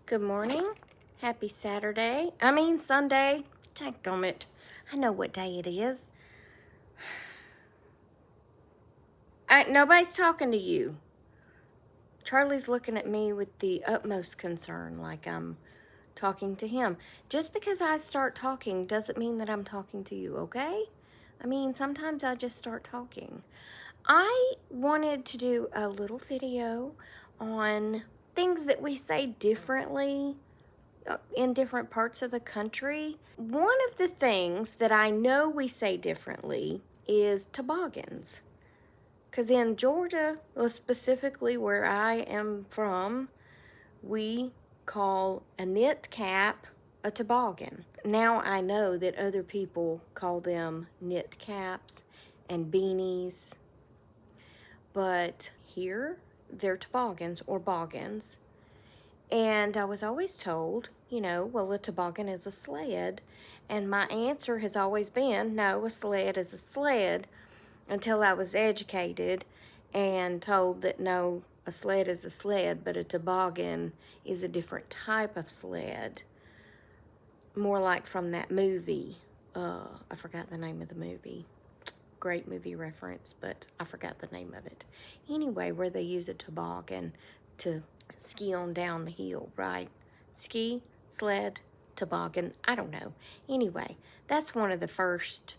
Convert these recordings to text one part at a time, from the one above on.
Good morning. Happy Saturday. Sunday. Dadgummit. I know what day it is. Nobody's talking to you. Charlie's looking at me with the utmost concern, like I'm talking to him. Just because I start talking doesn't mean that I'm talking to you, okay? Sometimes I just start talking. I wanted to do a little video on things that we say differently in different parts of the country. One of the things that I know we say differently is toboggans. Because in Georgia, well, specifically where I am from, we call a knit cap a toboggan. Now I know that other people call them knit caps and beanies, but here they're toboggans or boggans. And I was always told, well, a toboggan is a sled. And my answer has always been, no, a sled is a sled, until I was educated and told that no, a sled is a sled, but a toboggan is a different type of sled. More like from that movie. I forgot the name of the movie. Great movie reference, but I forgot the name of it. Anyway, where they use a toboggan to ski on down the hill, right? Ski, sled, toboggan, I don't know. Anyway, that's one of the first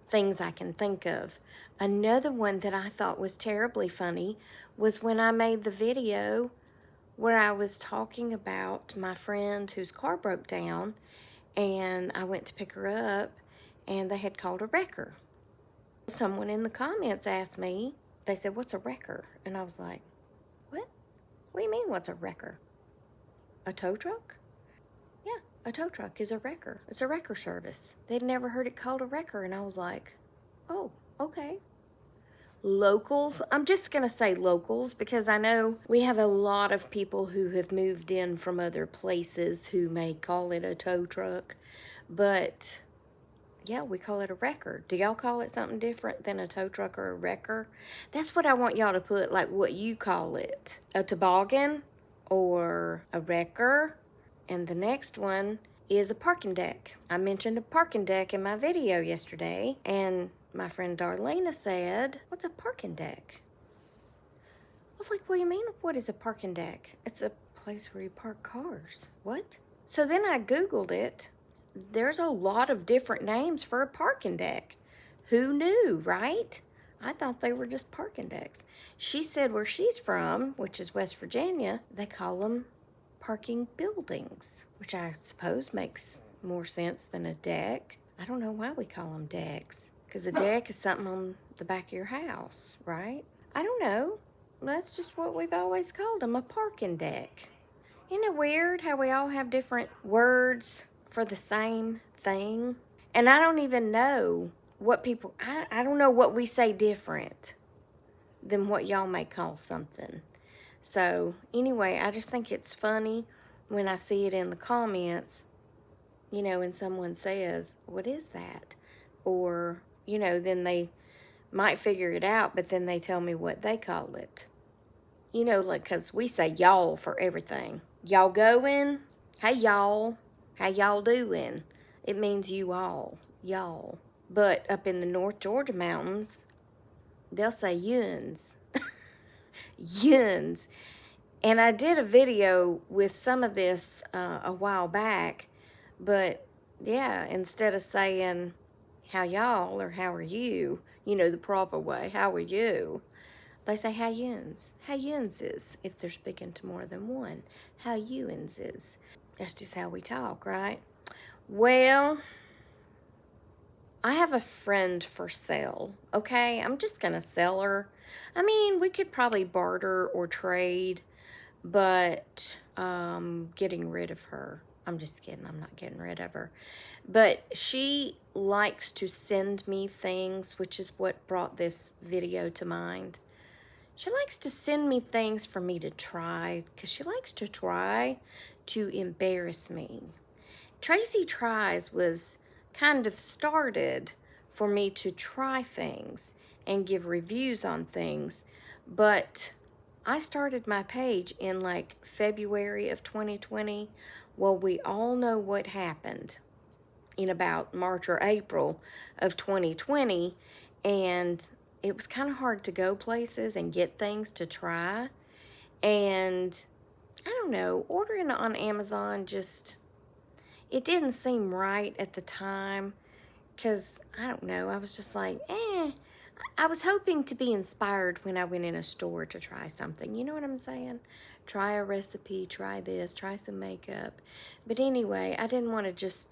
things I can think of. Another one that I thought was terribly funny was when I made the video where I was talking about my friend whose car broke down, and I went to pick her up, and they had called a wrecker. Someone in the comments asked me, they said, "What's a wrecker?" And I was like, "What? What do you mean, what's a wrecker? A tow truck?" Yeah, a tow truck is a wrecker. It's a wrecker service. They'd never heard it called a wrecker, and I was like, oh, okay. Locals, I'm just going to say locals because I know we have a lot of people who have moved in from other places who may call it a tow truck, but yeah, we call it a wrecker. Do y'all call it something different than a tow truck or a wrecker? That's what I want y'all to put, like what you call it. A toboggan or a wrecker. And the next one is a parking deck. I mentioned a parking deck in my video yesterday, and my friend Darlena said, "What's a parking deck?" I was like, "What do you mean, what is a parking deck?" "It's a place where you park cars." What? So then I Googled it. There's a lot of different names for a parking deck. Who knew, right? I thought they were just parking decks. She said where she's from, which is West Virginia, they call them parking buildings, which I suppose makes more sense than a deck. I don't know why we call them decks, because a deck is something on the back of your house, right? I don't know. That's just what we've always called them, a parking deck. Isn't it weird how we all have different words for the same thing? And I don't even know what people, I don't know what we say different than what y'all may call something. So anyway, I just think it's funny when I see it in the comments, and someone says, "What is that?" Or, then they might figure it out, but then they tell me what they call it. Like, because we say y'all for everything. Y'all going? Hey, y'all. How y'all doing? It means you all, y'all. But up in the North Georgia mountains, they'll say yuns. Yuns. And I did a video with some of this a while back, but yeah, instead of saying how y'all or how are you, the proper way, how are you, they say how yuns. How yuns is if they're speaking to more than one. How yuns is. That's just how we talk, right? Well, I have a friend for sale, okay? I'm just gonna sell her. We could probably barter or trade, but getting rid of her. I'm just kidding. I'm not getting rid of her. But she likes to send me things, which is what brought this video to mind. She likes to send me things for me to try because she likes to try to embarrass me. Tracy Tries was kind of started for me to try things and give reviews on things, but I started my page in like February of 2020. Well, we all know what happened in about March or April of 2020, and it was kind of hard to go places and get things to try. And I don't know, ordering on Amazon just, it didn't seem right at the time because I don't know, I was just like, I was hoping to be inspired when I went in a store to try something. You know what I'm saying? Try a recipe, try this, try some makeup. But anyway, I didn't want to just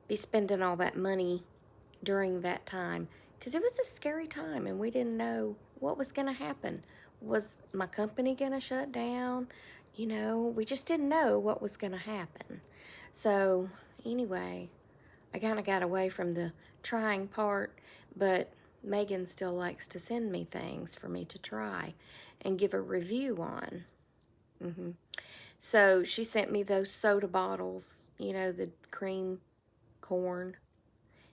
be spending all that money during that time because it was a scary time and we didn't know what was going to happen. Was my company going to shut down? You know, we just didn't know what was going to happen. So anyway, I kind of got away from the trying part, but Megan still likes to send me things for me to try and give a review on. So she sent me those soda bottles, you know, the cream corn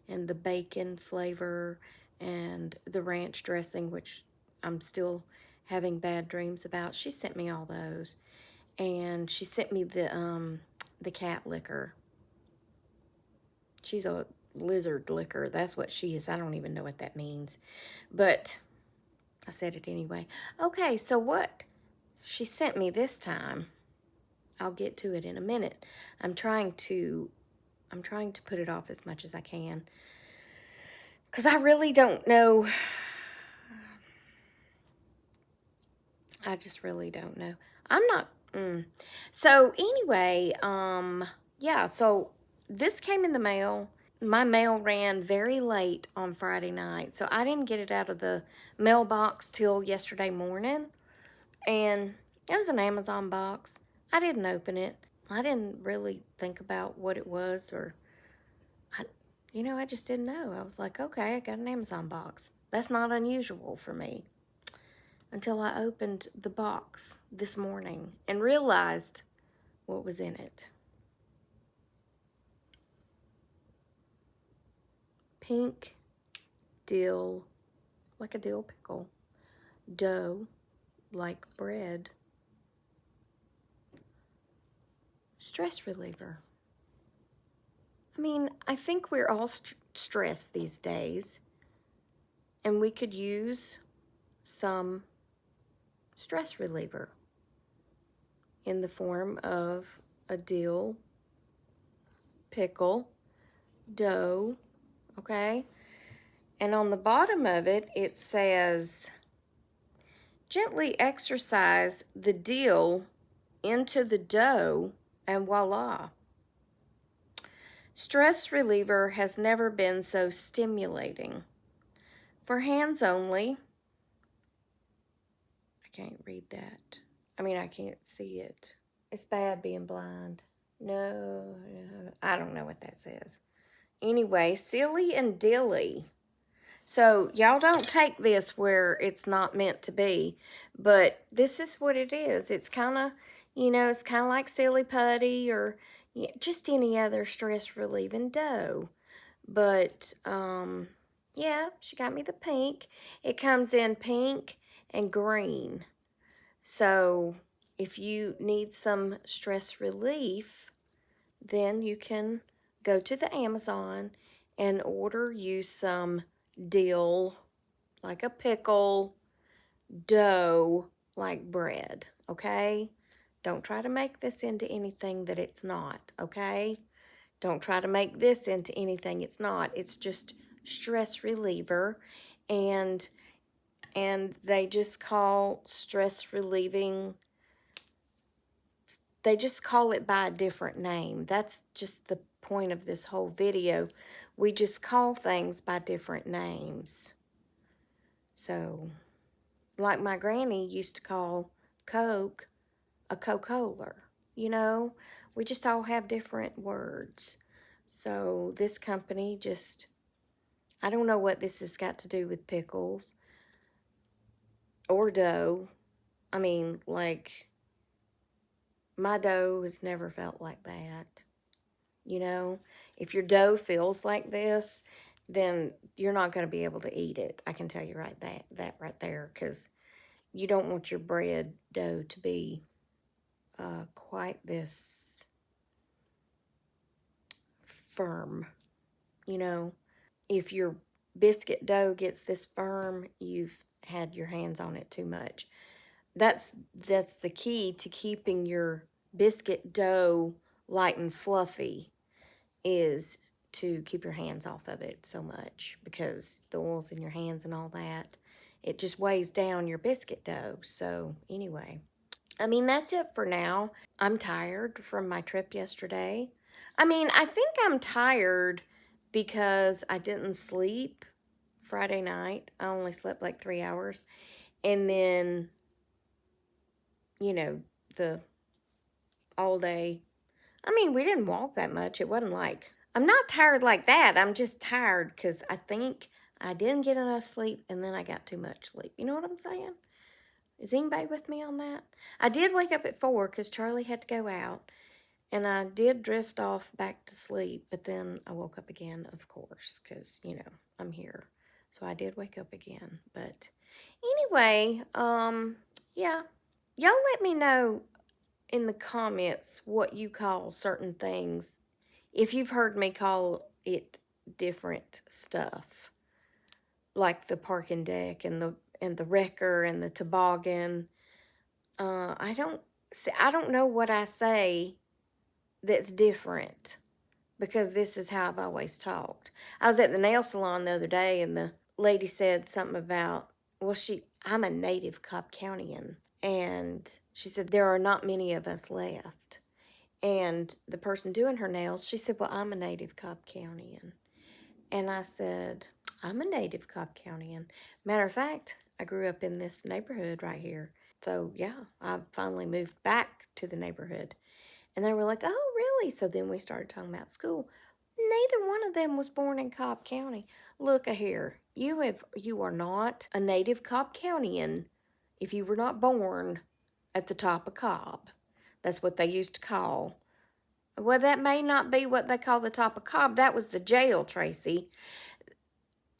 and the bacon flavor and the ranch dressing, which I'm still having bad dreams about. She sent me all those. And she sent me the cat liquor. She's a lizard liquor. That's what she is. I don't even know what that means. But I said it anyway. Okay, so what she sent me this time, I'll get to it in a minute. I'm trying to put it off as much as I can, because I really don't know. I just really don't know. I'm not. So anyway, yeah, so this came in the mail. My mail ran very late on Friday night, so I didn't get it out of the mailbox till yesterday morning. And it was an Amazon box. I didn't open it. I didn't really think about what it was, or I just didn't know. I was like, okay, I got an Amazon box. That's not unusual for me. Until I opened the box this morning and realized what was in it. Pink dill, like a dill pickle. Dough, like bread. Stress reliever. I mean, I think we're all stressed these days, and we could use some stress reliever in the form of a dill pickle dough, okay? And on the bottom of it, it says, gently exercise the dill into the dough and voila. Stress reliever has never been so stimulating. For hands only. I can't read that. I mean, I can't see it. It's bad being blind. No, I don't know what that says. Anyway, silly and dilly. So y'all don't take this where it's not meant to be, but this is what it is. It's kind of, it's kind of like silly putty or just any other stress relieving dough. But, yeah, she got me the pink. It comes in pink and green. So if you need some stress relief, then you can go to the Amazon and order you some dill, like a pickle, dough, like bread, okay? Don't try to make this into anything that it's not, okay? Don't try to make this into anything it's not. It's just stress reliever, and they just call stress relieving, they just call it by a different name. That's just the point of this whole video. We just call things by different names. So, like my granny used to call Coke a Coca-Cola, we just all have different words. So this company just, I don't know what this has got to do with pickles or dough. I mean, like, my dough has never felt like that. If your dough feels like this, then you're not going to be able to eat it. I can tell you that right there, because you don't want your bread dough to be quite this firm, you know. If your biscuit dough gets this firm, you've had your hands on it too much. That's the key to keeping your biscuit dough light and fluffy, is to keep your hands off of it so much, because the oil's in your hands and all that. It just weighs down your biscuit dough. So anyway, I mean, that's it for now. I'm tired from my trip yesterday. I mean, I think I'm tired because I didn't sleep Friday night. I only slept like 3 hours. And then, you know, the all day. I mean, we didn't walk that much. It wasn't like, I'm not tired like that. I'm just tired because I think I didn't get enough sleep and then I got too much sleep. You know what I'm saying? Is anybody with me on that? I did wake up at 4 because Charlie had to go out. And I did drift off back to sleep. But then I woke up again, of course, because, you know, I'm here. So I did wake up again. But anyway, yeah. Y'all let me know in the comments what you call certain things. If you've heard me call it different stuff. Like the parking deck and the wrecker and the toboggan. I don't know what I say that's different, because this is how I've always talked. I was at the nail salon the other day and the lady said something about, well, I'm a native Cobb Countyan, and she said there are not many of us left. And the person doing her nails, she said, well, I'm a native Cobb Countyan. And I said, I'm a native Cobb Countyan. Matter of fact, I grew up in this neighborhood right here. So, yeah, I finally moved back to the neighborhood. And they were like, oh, really? So then we started talking about school. Neither one of them was born in Cobb County. Look here. You are not a native Cobb Countyan if you were not born at the top of Cobb. That's what they used to call. Well, that may not be what they call the top of Cobb. That was the jail, Tracy.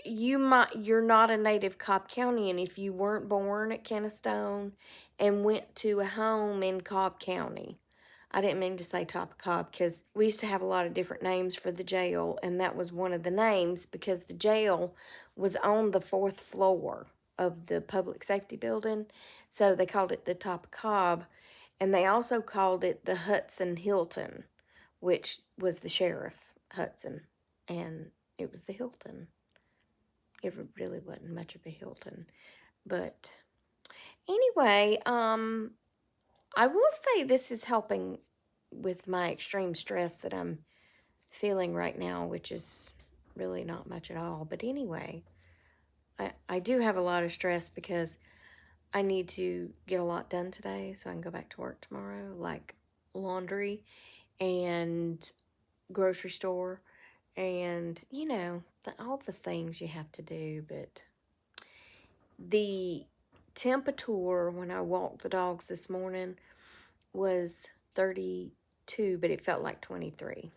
You're not a native Cobb Countyan if you weren't born at Kennestone and went to a home in Cobb County. I didn't mean to say top of Cobb, because we used to have a lot of different names for the jail, and that was one of the names because the jail was on the 4th floor of the public safety building. So they called it the top of Cobb, and they also called it the Hudson Hilton, which was the sheriff, Hudson, and it was the Hilton. It really wasn't much of a Hilton. But anyway, I will say this is helping with my extreme stress that I'm feeling right now, which is really not much at all. But anyway, I do have a lot of stress because I need to get a lot done today so I can go back to work tomorrow, like laundry and grocery store and, you know, all the things you have to do. But the temperature when I walked the dogs this morning was 32, but it felt like 23.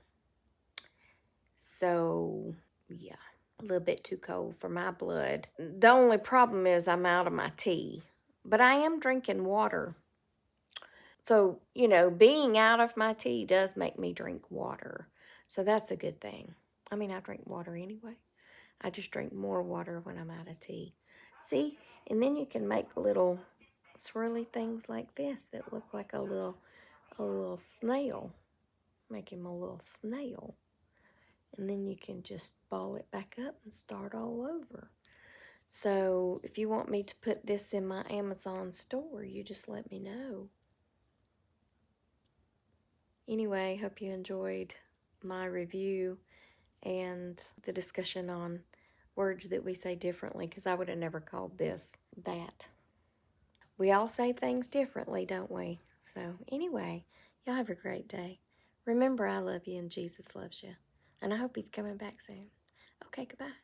So, yeah, a little bit too cold for my blood. The only problem is I'm out of my tea, but I am drinking water. So, you know, being out of my tea does make me drink water. So that's a good thing. I mean, I drink water anyway. I just drink more water when I'm out of tea. See? And then you can make little swirly things like this that look like a little snail. Make him a little snail. And then you can just ball it back up and start all over. So if you want me to put this in my Amazon store, you just let me know. Anyway, hope you enjoyed my review and the discussion on words that we say differently, because I would have never called this that. We all say things differently, don't we? So anyway, y'all have a great day. Remember, I love you and Jesus loves you. And I hope he's coming back soon. Okay, goodbye.